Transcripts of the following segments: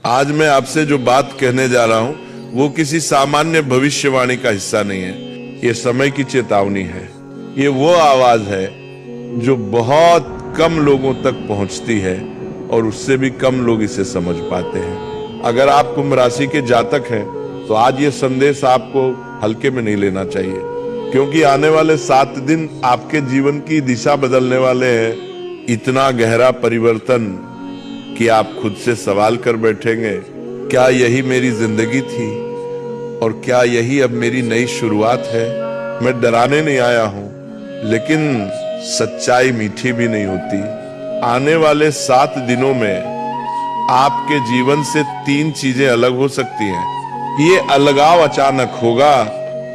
आज मैं आपसे जो बात कहने जा रहा हूं वो किसी सामान्य भविष्यवाणी का हिस्सा नहीं है। ये समय की चेतावनी है। ये वो आवाज है जो बहुत कम लोगों तक पहुंचती है और उससे भी कम लोग इसे समझ पाते हैं। अगर आप कुंभ राशि के जातक हैं तो आज ये संदेश आपको हल्के में नहीं लेना चाहिए, क्योंकि आने वाले 7 दिन आपके जीवन की दिशा बदलने वाले हैं। इतना गहरा परिवर्तन कि आप खुद से सवाल कर बैठेंगे, क्या यही मेरी जिंदगी थी और क्या यही अब मेरी नई शुरुआत है। मैं डराने नहीं आया हूं, लेकिन सच्चाई मीठी भी नहीं होती। आने वाले 7 दिनों में आपके जीवन से 3 चीजें अलग हो सकती हैं। ये अलगाव अचानक होगा,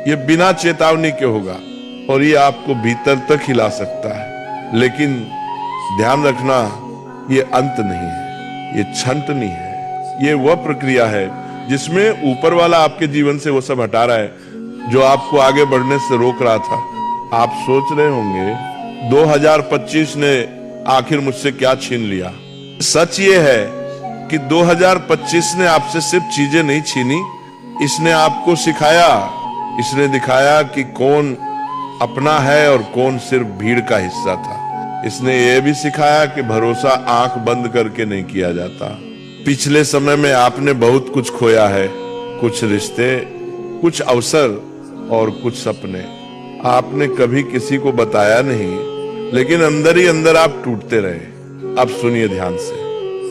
ये बिना चेतावनी के होगा और ये आपको भीतर तक हिला सकता है। लेकिन ध्यान रखना, ये अंत नहीं है, ये छंट नहीं है। ये वह प्रक्रिया है जिसमें ऊपर वाला आपके जीवन से वो सब हटा रहा है जो आपको आगे बढ़ने से रोक रहा था। आप सोच रहे होंगे 2025 ने आखिर मुझसे क्या छीन लिया। सच ये है कि 2025 ने आपसे सिर्फ चीजें नहीं छीनी, इसने आपको सिखाया, इसने दिखाया कि कौन अपना है और कौन सिर्फ भीड़ का हिस्सा था। इसने ये भी सिखाया कि भरोसा आंख बंद करके नहीं किया जाता। पिछले समय में आपने बहुत कुछ खोया है, कुछ रिश्ते, कुछ अवसर और कुछ सपने। आपने कभी किसी को बताया नहीं, लेकिन अंदर ही अंदर आप टूटते रहे। अब सुनिए ध्यान से,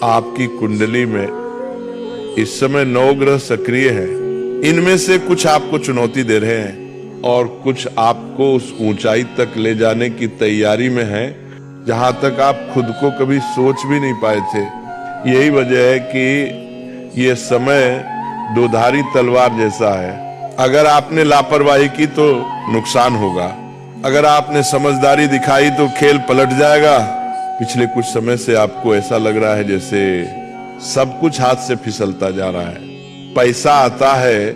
आपकी कुंडली में इस समय 9 ग्रह सक्रिय हैं। इनमें से कुछ आपको चुनौती दे रहे हैं और कुछ आपको उस ऊंचाई तक ले जाने की तैयारी में है जहां तक आप खुद को कभी सोच भी नहीं पाए थे। यही वजह है कि ये समय दोधारी तलवार जैसा है। अगर आपने लापरवाही की तो नुकसान होगा, अगर आपने समझदारी दिखाई तो खेल पलट जाएगा। पिछले कुछ समय से आपको ऐसा लग रहा है जैसे सब कुछ हाथ से फिसलता जा रहा है। पैसा आता है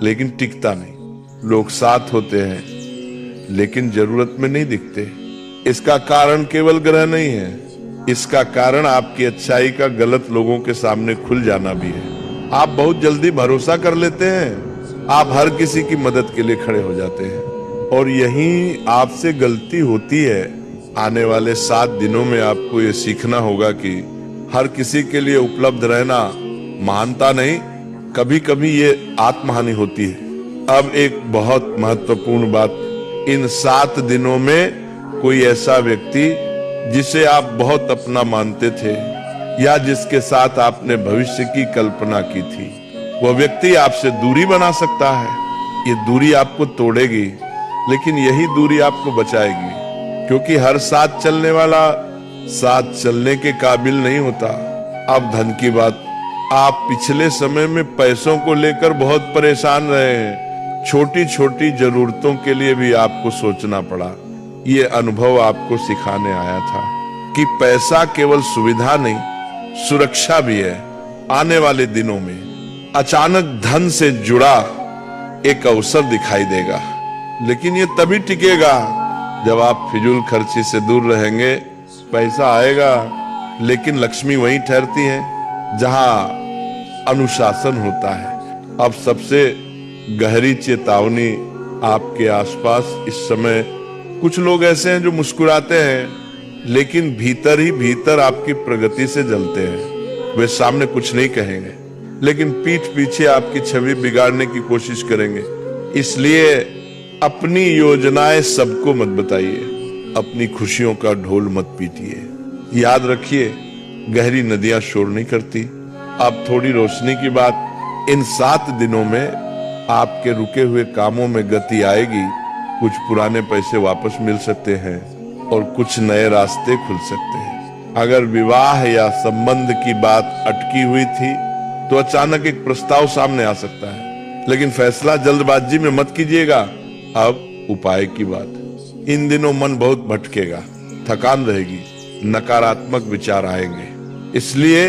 लेकिन टिकता नहीं। लोग साथ होते हैं लेकिन जरूरत में नहीं दिखते। इसका कारण केवल ग्रह नहीं है, इसका कारण आपकी अच्छाई का गलत लोगों के सामने खुल जाना भी है। आप बहुत जल्दी भरोसा कर लेते हैं, आप हर किसी की मदद के लिए खड़े हो जाते हैं और यही आपसे गलती होती है। आने वाले 7 दिनों में आपको ये सीखना होगा कि हर किसी के लिए उपलब्ध रहना महानता नहीं, कभी कभी ये आत्महानि होती है। अब एक बहुत महत्वपूर्ण बात, इन 7 दिनों में कोई ऐसा व्यक्ति जिसे आप बहुत अपना मानते थे या जिसके साथ आपने भविष्य की कल्पना की थी, वह व्यक्ति आपसे दूरी बना सकता है। ये दूरी आपको तोड़ेगी, लेकिन यही दूरी आपको बचाएगी, क्योंकि हर साथ चलने वाला साथ चलने के काबिल नहीं होता। अब धन की बात, आप पिछले समय में पैसों को लेकर बहुत परेशान रहे हैं। छोटी छोटी जरूरतों के लिए भी आपको सोचना पड़ा। ये अनुभव आपको सिखाने आया था कि पैसा केवल सुविधा नहीं, सुरक्षा भी है। आने वाले दिनों में अचानक धन से जुड़ा एक अवसर दिखाई देगा, लेकिन ये तभी टिकेगा जब आप फिजूल खर्ची से दूर रहेंगे। पैसा आएगा, लेकिन लक्ष्मी वहीं ठहरती है जहां अनुशासन होता है। अब सबसे गहरी चेतावनी आपके आसपास इस समय कुछ लोग ऐसे हैं जो मुस्कुराते हैं लेकिन भीतर ही भीतर आपकी प्रगति से जलते हैं। वे सामने कुछ नहीं कहेंगे, लेकिन पीठ पीछे आपकी छवि बिगाड़ने की कोशिश करेंगे। इसलिए अपनी योजनाएं सबको मत बताइए, अपनी खुशियों का ढोल मत पीटिए। याद रखिए, गहरी नदियां शोर नहीं करती। अब थोड़ी रोशनी की बात, इन 7 दिनों में आपके रुके हुए कामों में गति आएगी। कुछ पुराने पैसे वापस मिल सकते हैं और कुछ नए रास्ते खुल सकते हैं। अगर विवाह या संबंध की बात अटकी हुई थी तो अचानक एक प्रस्ताव सामने आ सकता है, लेकिन फैसला जल्दबाजी में मत कीजिएगा। अब उपाय की बात, इन दिनों मन बहुत भटकेगा, थकान रहेगी, नकारात्मक विचार आएंगे। इसलिए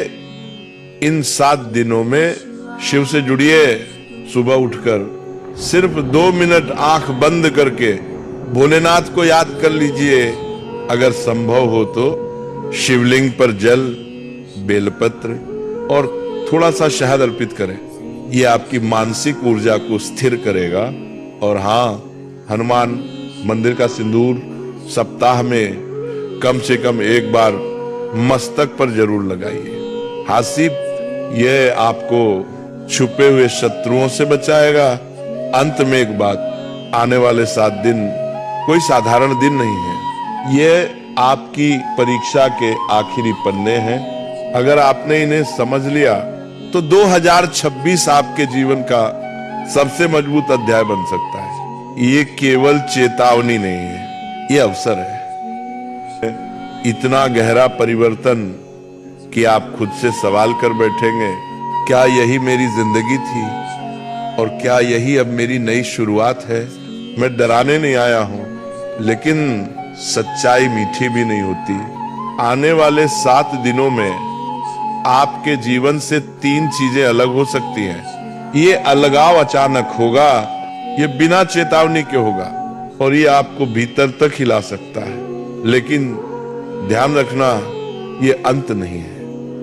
इन 7 दिनों में शिव से जुड़िए। सुबह उठकर सिर्फ 2 मिनट आंख बंद करके भोलेनाथ को याद कर लीजिए। अगर संभव हो तो शिवलिंग पर जल, बेलपत्र और थोड़ा सा शहद अर्पित करें। ये आपकी मानसिक ऊर्जा को स्थिर करेगा। और हाँ, हनुमान मंदिर का सिंदूर सप्ताह में कम से कम एक बार मस्तक पर जरूर लगाइए। हासिब यह आपको छुपे हुए शत्रुओं से बचाएगा। अंत में एक बात, आने वाले 7 दिन कोई साधारण दिन नहीं है। ये आपकी परीक्षा के आखिरी पन्ने हैं। अगर आपने इन्हें समझ लिया तो 2026 आपके जीवन का सबसे मजबूत अध्याय बन सकता है। ये केवल चेतावनी नहीं है, ये अवसर है। इतना गहरा परिवर्तन कि आप खुद से सवाल कर बैठेंगे, क्या यही मेरी जिंदगी थी और क्या यही अब मेरी नई शुरुआत है? मैं डराने नहीं आया हूं, लेकिन सच्चाई मीठी भी नहीं होती। आने वाले 7 दिनों में आपके जीवन से 3 चीजें अलग हो सकती हैं। ये अलगाव अचानक होगा, ये बिना चेतावनी के होगा और ये आपको भीतर तक हिला सकता है। लेकिन ध्यान रखना, ये अंत नहीं है,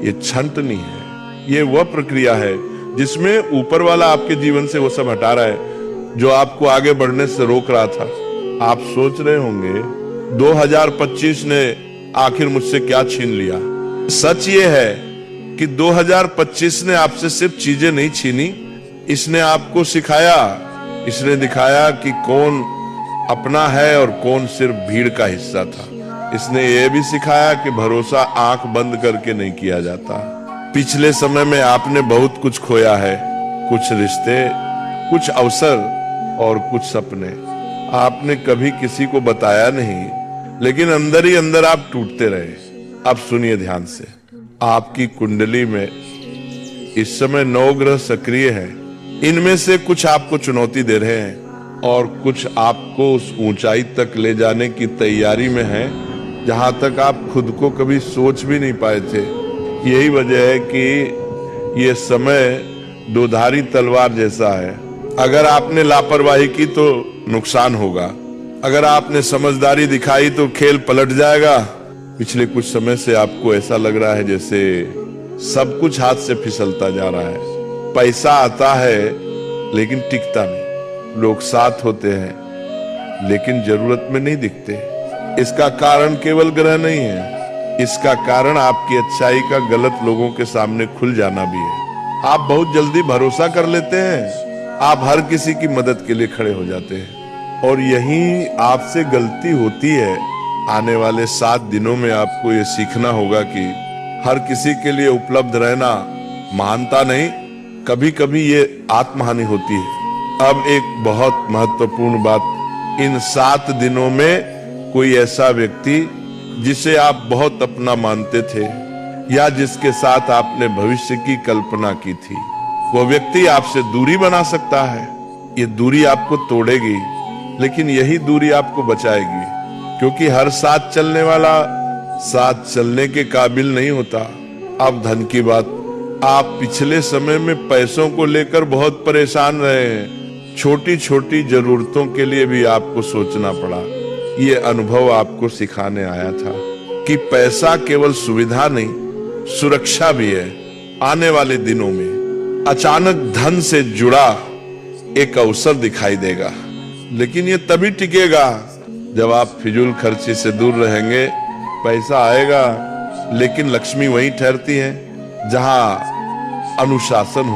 ये छंटनी है। ये वह प्रक्रिया है जिसमें ऊपर वाला आपके जीवन से वो सब हटा रहा है जो आपको आगे बढ़ने से रोक रहा था। आप सोच रहे होंगे 2025 ने आखिर मुझसे क्या छीन लिया। सच ये है कि 2025 ने आपसे सिर्फ चीजें नहीं छीनी, इसने आपको सिखाया, इसने दिखाया कि कौन अपना है और कौन सिर्फ भीड़ का हिस्सा था। इसने ये भी सिखाया कि भरोसा आंख बंद करके नहीं किया जाता। पिछले समय में आपने बहुत कुछ खोया है, कुछ रिश्ते, कुछ अवसर और कुछ सपने। आपने कभी किसी को बताया नहीं, लेकिन अंदर ही अंदर आप टूटते रहे। अब सुनिए ध्यान से, आपकी कुंडली में इस समय 9 ग्रह सक्रिय हैं। इनमें से कुछ आपको चुनौती दे रहे हैं और कुछ आपको उस ऊंचाई तक ले जाने की तैयारी में हैं जहां तक आप खुद को कभी सोच भी नहीं पाए थे। यही वजह है कि ये समय दोधारी तलवार जैसा है। अगर आपने लापरवाही की तो नुकसान होगा, अगर आपने समझदारी दिखाई तो खेल पलट जाएगा। पिछले कुछ समय से आपको ऐसा लग रहा है जैसे सब कुछ हाथ से फिसलता जा रहा है। पैसा आता है लेकिन टिकता नहीं, लोग साथ होते हैं लेकिन जरूरत में नहीं दिखते। इसका कारण केवल ग्रह नहीं है, इसका कारण आपकी अच्छाई का गलत लोगों के सामने खुल जाना भी है। आप बहुत जल्दी भरोसा कर लेते हैं, आप हर किसी की मदद के लिए खड़े हो जाते हैं और यही आपसे गलती होती है। आने वाले 7 दिनों में आपको ये सीखना होगा कि हर किसी के लिए उपलब्ध रहना महानता नहीं, कभी कभी ये आत्महानि होती है। अब एक बहुत महत्वपूर्ण बात, इन 7 दिनों में कोई ऐसा व्यक्ति जिसे आप बहुत अपना मानते थे या जिसके साथ आपने भविष्य की कल्पना की थी, वो व्यक्ति आपसे दूरी बना सकता है। ये दूरी आपको तोड़ेगी, लेकिन यही दूरी आपको बचाएगी, क्योंकि हर साथ चलने वाला साथ चलने के काबिल नहीं होता। अब धन की बात, आप पिछले समय में पैसों को लेकर बहुत परेशान रहे हैं। छोटी छोटी जरूरतों के लिए भी आपको सोचना पड़ा। ये अनुभव आपको सिखाने आया था कि पैसा केवल सुविधा नहीं, सुरक्षा भी है। आने वाले दिनों में अचानक धन से जुड़ा एक अवसर दिखाई देगा, लेकिन ये तभी टिकेगा जब आप फिजूल खर्ची से दूर रहेंगे। पैसा आएगा, लेकिन लक्ष्मी वहीं ठहरती है जहां अनुशासन